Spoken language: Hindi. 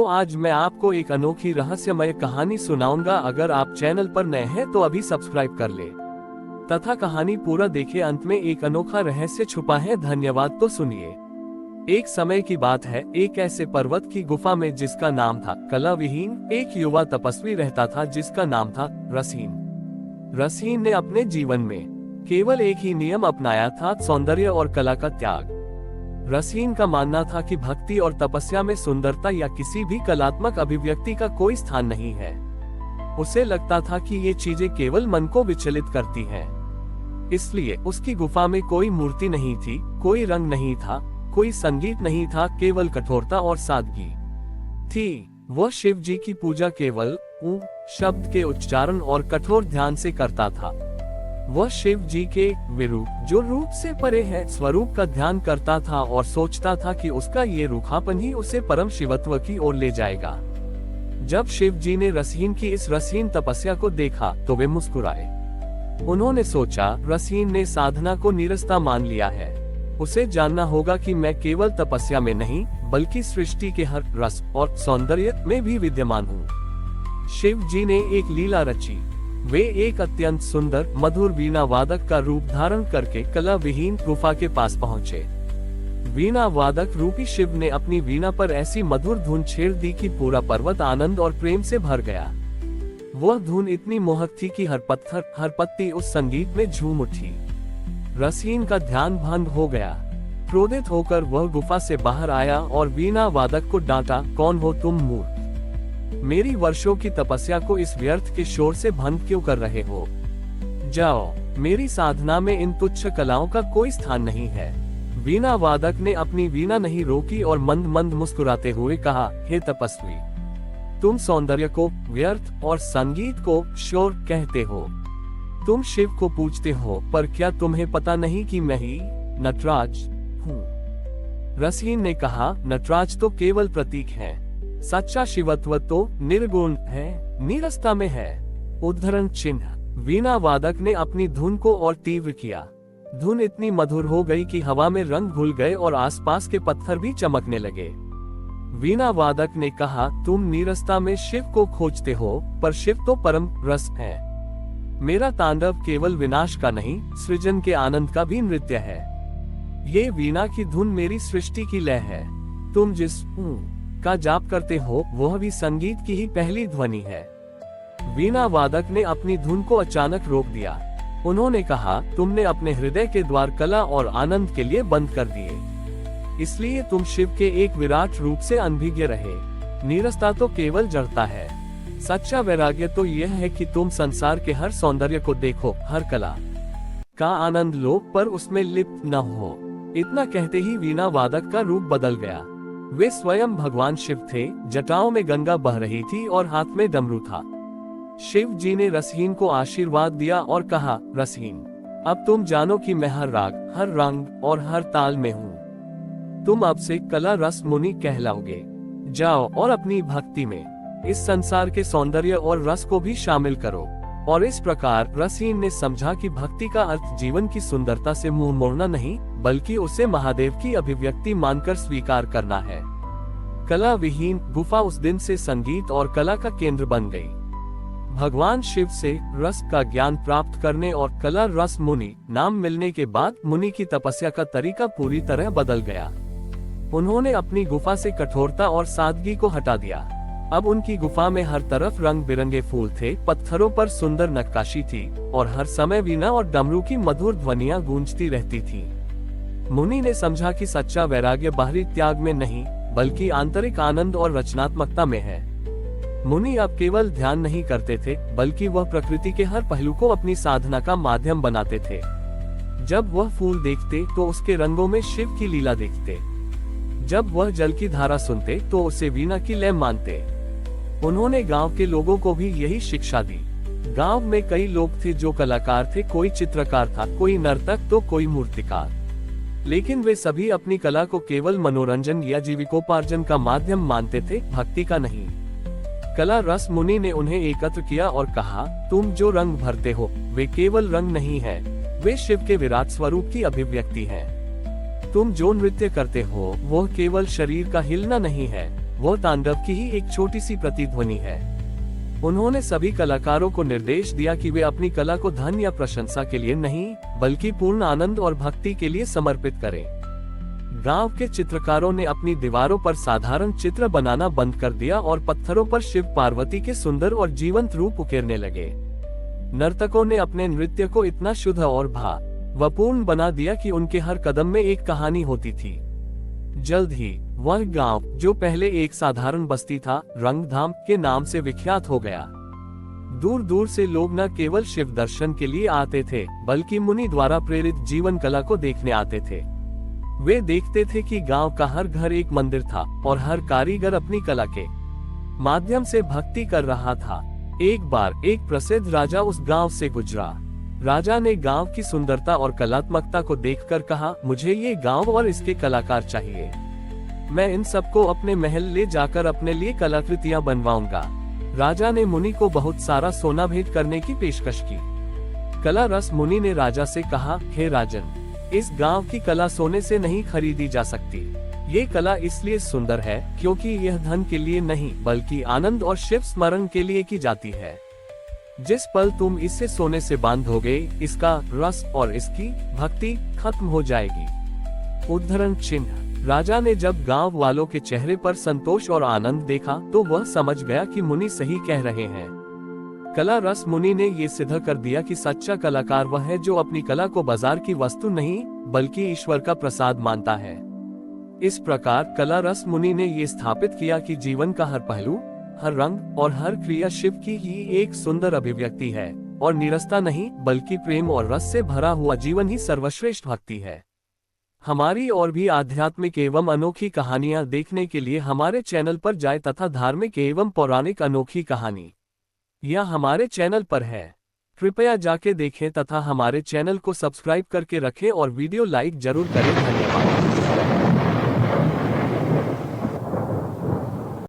तो आज मैं आपको एक अनोखी रहस्यमय कहानी सुनाऊंगा। अगर आप चैनल पर नए हैं तो अभी सब्सक्राइब कर ले तथा कहानी पूरा देखे। अंत में एक अनोखा रहस्य छुपा है। धन्यवाद। तो सुनिए। एक समय की बात है, एक ऐसे पर्वत की गुफा में जिसका नाम था कला विहीन, एक युवा तपस्वी रहता था जिसका नाम था रसीन। रसीन ने अपने जीवन में केवल एक ही नियम अपनाया था, सौंदर्य और कला का त्याग। रसीन का मानना था कि भक्ति और तपस्या में सुंदरता या किसी भी कलात्मक अभिव्यक्ति का कोई स्थान नहीं है। उसे लगता था कि ये चीजें केवल मन को विचलित करती हैं। इसलिए उसकी गुफा में कोई मूर्ति नहीं थी, कोई रंग नहीं था, कोई संगीत नहीं था, केवल कठोरता और सादगी थी। वह शिव जी की पूजा केवल ऊ शब्द के उच्चारण और कठोर ध्यान से करता था। वह शिव जी के विरूप, जो रूप से परे है, स्वरूप का ध्यान करता था और सोचता था कि उसका ये रूखापन ही उसे परम शिवत्व की ओर ले जाएगा। जब शिव जी ने रसीन की इस रसीन तपस्या को देखा तो वे मुस्कुराए। उन्होंने सोचा, रसीन ने साधना को नीरसता मान लिया है। उसे जानना होगा कि मैं केवल तपस्या में नहीं बल्कि सृष्टि के हर रस और सौंदर्य में भी विद्यमान हूँ। शिव जी ने एक लीला रची। वे एक अत्यंत सुंदर मधुर वीणा वादक का रूप धारण करके कला विहीन गुफा के पास पहुँचे। वीणा वादक रूपी शिव ने अपनी वीणा पर ऐसी मधुर धुन छेड़ दी कि पूरा पर्वत आनंद और प्रेम से भर गया। वह धुन इतनी मोहक थी कि हर पत्थर हर पत्ती उस संगीत में झूम उठी। रसीन का ध्यान भंग हो गया। क्रोधित होकर वह गुफा से बाहर आया और वीणा वादक को डांटा, कौन हो तुम मूर्ख? मेरी वर्षों की तपस्या को इस व्यर्थ के शोर से भंग क्यों कर रहे हो? जाओ, मेरी साधना में इन तुच्छ कलाओं का कोई स्थान नहीं है। वीणा वादक ने अपनी वीणा नहीं रोकी और मंद मंद मुस्कुराते हुए कहा, हे तपस्वी, तुम सौंदर्य को व्यर्थ और संगीत को शोर कहते हो। तुम शिव को पूजते हो, पर क्या तुम्हें पता नहीं कि मैं ही नटराज हूँ? रसीन ने कहा, नटराज तो केवल प्रतीक है, सच्चा शिवत्व तो निर्गुण है, नीरसता में है। उद्धरण चिन्ह। वीणा वादक ने अपनी धुन को और तीव्र किया। धुन इतनी मधुर हो गई कि हवा में रंग घुल गए और आसपास के पत्थर भी चमकने लगे। वीणा वादक ने कहा, तुम नीरसता में शिव को खोजते हो, पर शिव तो परम रस है। मेरा तांडव केवल विनाश का नहीं, सृजन के आनंद का भी नृत्य है। ये वीणा की धुन मेरी सृष्टि की लय है। तुम जिस का जाप करते हो वह भी संगीत की ही पहली ध्वनि है। वीणा वादक ने अपनी धुन को अचानक रोक दिया। उन्होंने कहा, तुमने अपने हृदय के द्वार कला और आनंद के लिए बंद कर दिए, इसलिए तुम शिव के एक विराट रूप से अनभिज्ञ रहे। नीरसता तो केवल जड़ता है। सच्चा वैराग्य तो यह है कि तुम संसार के हर सौंदर्य को देखो, हर कला का आनंद लो, पर उसमें लिप्त न हो। इतना कहते ही वीणा वादक का रूप बदल गया। वे स्वयं भगवान शिव थे। जटाओं में गंगा बह रही थी और हाथ में डमरू था। शिव जी ने रसीन को आशीर्वाद दिया और कहा, रसीन, अब तुम जानो कि मैं हर राग, हर रंग और हर ताल में हूँ। तुम अब से कला रस मुनि कहलाओगे। जाओ और अपनी भक्ति में इस संसार के सौंदर्य और रस को भी शामिल करो। और इस प्रकार रसीन ने समझा कि भक्ति का अर्थ जीवन की सुंदरता से मुंह मोड़ना नहीं, बल्कि उसे महादेव की अभिव्यक्ति मानकर स्वीकार करना है। कला विहीन गुफा उस दिन से संगीत और कला का केंद्र बन गई। भगवान शिव से रस का ज्ञान प्राप्त करने और कला रस मुनि नाम मिलने के बाद मुनि की तपस्या का तरीका पूरी तरह बदल गया। उन्होंने अपनी गुफा से कठोरता और सादगी को हटा दिया। अब उनकी गुफा में हर तरफ रंग बिरंगे फूल थे, पत्थरों पर सुंदर नक्काशी थी और हर समय वीणा और डमरू की मधुर ध्वनियां गूंजती रहती थीं। मुनि ने समझा कि सच्चा वैराग्य बाहरी त्याग में नहीं बल्कि आंतरिक आनंद और रचनात्मकता में है। मुनि अब केवल ध्यान नहीं करते थे, बल्कि वह प्रकृति के हर पहलू को अपनी साधना का माध्यम बनाते थे। जब वह फूल देखते तो उसके रंगों में शिव की लीला देखते। जब वह जल की धारा सुनते तो उसे वीणा की लय मानते। उन्होंने गांव के लोगों को भी यही शिक्षा दी। गांव में कई लोग थे जो कलाकार थे, कोई चित्रकार था, कोई नर्तक तो कोई मूर्तिकार। लेकिन वे सभी अपनी कला को केवल मनोरंजन या जीविकोपार्जन का माध्यम मानते थे, भक्ति का नहीं। कला रस मुनि ने उन्हें एकत्र किया और कहा, तुम जो रंग भरते हो वे केवल रंग नहीं है, वे शिव के विराट स्वरूप की अभिव्यक्ति है। तुम जो नृत्य करते हो वो केवल शरीर का हिलना नहीं है, वो तांडव की ही एक छोटी सी प्रतिध्वनि है। उन्होंने सभी कलाकारों को निर्देश दिया कि वे अपनी कला को धन या प्रशंसा के लिए नहीं, बल्कि पूर्ण आनंद और भक्ति के लिए समर्पित करें। गांव के चित्रकारों ने अपनी दीवारों पर साधारण चित्र बनाना बंद कर दिया और पत्थरों पर शिव पार्वती के सुंदर और जीवंत रूप उकेरने लगे। नर्तकों ने अपने नृत्य को इतना शुद्ध और भावपूर्ण बना दिया कि उनके हर कदम में एक कहानी होती थी। जल्द ही वह गांव, जो पहले एक साधारण बस्ती था, रंगधाम के नाम से विख्यात हो गया। दूर दूर से लोग न केवल शिव दर्शन के लिए आते थे, बल्कि मुनि द्वारा प्रेरित जीवन कला को देखने आते थे। वे देखते थे कि गांव का हर घर एक मंदिर था और हर कारीगर अपनी कला के माध्यम से भक्ति कर रहा था। एक बार एक प्रसिद्ध राजा उस गांव से गुजरा। राजा ने गांव की सुंदरता और कलात्मकता को देखकर कहा, मुझे ये गांव और इसके कलाकार चाहिए। मैं इन सबको अपने महल ले जाकर अपने लिए कलाकृतियां बनवाऊंगा। राजा ने मुनि को बहुत सारा सोना भेंट करने की पेशकश की। कला रस मुनि ने राजा से कहा, हे राजन, इस गांव की कला सोने से नहीं खरीदी जा सकती। ये कला इसलिए सुंदर है क्योंकि यह धन के लिए नहीं, बल्कि आनंद और शिव स्मरण के लिए की जाती है। जिस पल तुम इससे सोने से बांधोगे, इसका रस और इसकी भक्ति खत्म हो जाएगी। उद्धरण चिन्ह। राजा ने जब गांव वालों के चेहरे पर संतोष और आनंद देखा तो वह समझ गया कि मुनि सही कह रहे हैं। कला रस मुनि ने ये सिद्ध कर दिया कि सच्चा कलाकार वह है जो अपनी कला को बाजार की वस्तु नहीं, बल्कि ईश्वर का प्रसाद मानता है। इस प्रकार कला रस मुनि ने ये स्थापित किया कि जीवन का हर पहलू, हर रंग और हर क्रिया शिव की ही एक सुंदर अभिव्यक्ति है और निरस्ता नहीं, बल्कि प्रेम और रस से भरा हुआ जीवन ही सर्वश्रेष्ठ भक्ति है। हमारी और भी आध्यात्मिक एवं अनोखी कहानियां देखने के लिए हमारे चैनल पर जाएं तथा धार्मिक एवं पौराणिक अनोखी कहानी यह हमारे चैनल पर है। कृपया जाके देखें तथा हमारे चैनल को सब्सक्राइब करके रखें और वीडियो लाइक जरूर करें। धन्यवाद।